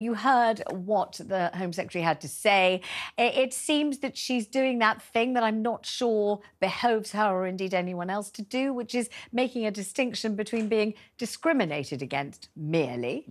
You heard what the Home Secretary had to say. It seems that she's doing that thing that I'm not sure behoves her or indeed anyone else to do, which is making a distinction between being discriminated against merely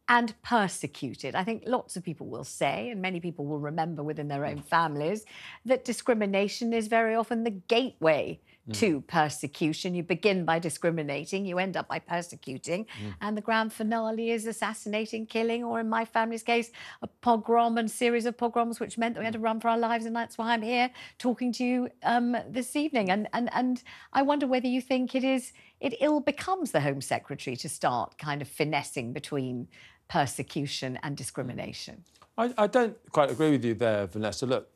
and persecuted. I think lots of people will say, and many people will remember within their own families, that discrimination is very often the gateway to persecution. You begin by discriminating, you end up by persecuting, and the grand finale is assassinating, killing, or in my family's case, a pogrom and series of pogroms, which meant that we had to run for our lives, and that's why I'm here talking to you this evening. And I wonder whether you think it ill becomes the Home Secretary to start kind of finessing between persecution and discrimination. I don't quite agree with you there, Vanessa. Look,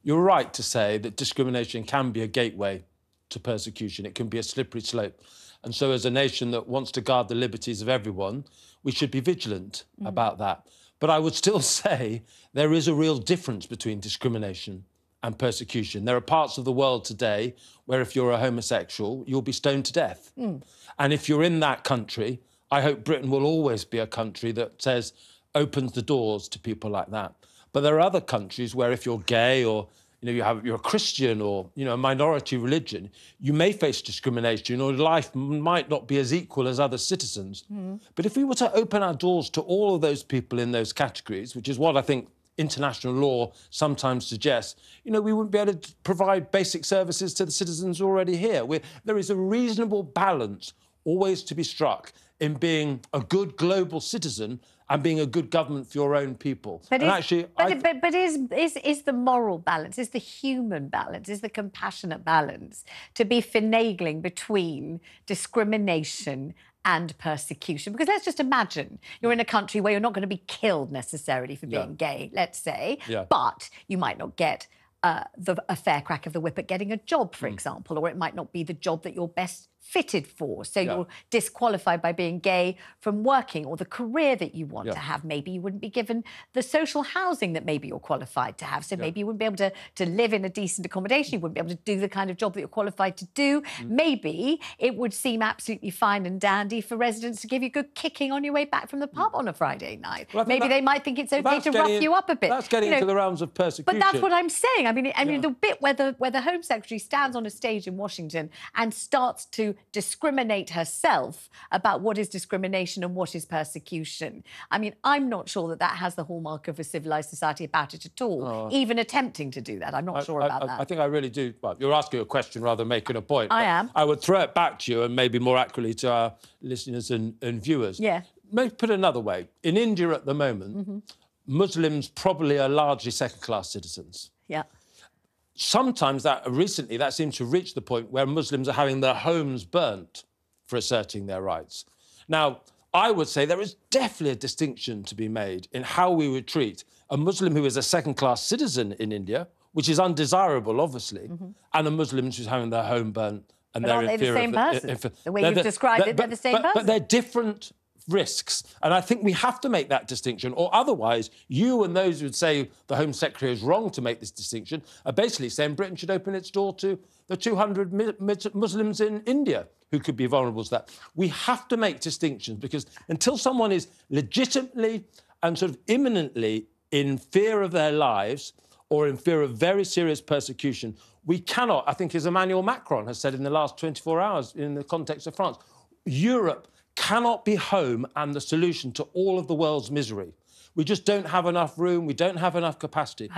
you're right to say that discrimination can be a gateway to persecution. It can be a slippery slope. And so as a nation that wants to guard the liberties of everyone, we should be vigilant about that. But I would still say there is a real difference between discrimination and persecution. There are parts of the world today where if you're a homosexual, you'll be stoned to death. And if you're in that country, I hope Britain will always be a country that opens the doors to people like that. But there are other countries where if you're gay or you're a Christian or a minority religion, you may face discrimination or life might not be as equal as other citizens. But if we were to open our doors to all of those people in those categories, which is what I think international law sometimes suggests, we wouldn't be able to provide basic services to the citizens already here. There is a reasonable balance always to be struck in being a good global citizen and being a good government for your own people. But is the moral balance, is the human balance, is the compassionate balance to be finagling between discrimination and persecution? Because let's just imagine you're in a country where you're not going to be killed necessarily for being gay, let's say, but you might not get a fair crack of the whip at getting a job, for example, or it might not be the job that you're best fitted for. So you're disqualified by being gay from working or the career that you want to have. Maybe you wouldn't be given the social housing that maybe you're qualified to have. So maybe you wouldn't be able to live in a decent accommodation. You wouldn't be able to do the kind of job that you're qualified to do. Maybe it would seem absolutely fine and dandy for residents to give you a good kicking on your way back from the pub on a Friday night. Well, maybe they might think it's okay to rough you up a bit. That's getting into the realms of persecution. But that's what I'm saying. I mean, the bit where the Home Secretary stands on a stage in Washington and starts to discriminate herself about what is discrimination and what is persecution. I mean, I'm not sure that has the hallmark of a civilised society about it at all, even attempting to do that. I'm not sure about that. I think I really do. Well, you're asking a question rather than making a point. I am. I would throw it back to you and maybe more accurately to our listeners and viewers. Yeah. Maybe put it another way. In India at the moment, Muslims probably are largely second-class citizens. Yeah. Sometimes recently that seems to reach the point where Muslims are having their homes burnt for asserting their rights. Now, I would say there is definitely a distinction to be made in how we would treat a Muslim who is a second-class citizen in India, which is undesirable, obviously, and a Muslim who's having their home burnt and they're in fear of... But aren't they the same person? The way you've described it, they're the same person. But they're different risks. And I think we have to make that distinction, or otherwise you and those who would say the Home Secretary is wrong to make this distinction are basically saying Britain should open its door to the 200 Muslims in India who could be vulnerable to that. We have to make distinctions because until someone is legitimately and sort of imminently in fear of their lives or in fear of very serious persecution, we cannot, I think as Emmanuel Macron has said in the last 24 hours in the context of France, Europe cannot be home and the solution to all of the world's misery. We just don't have enough room, we don't have enough capacity.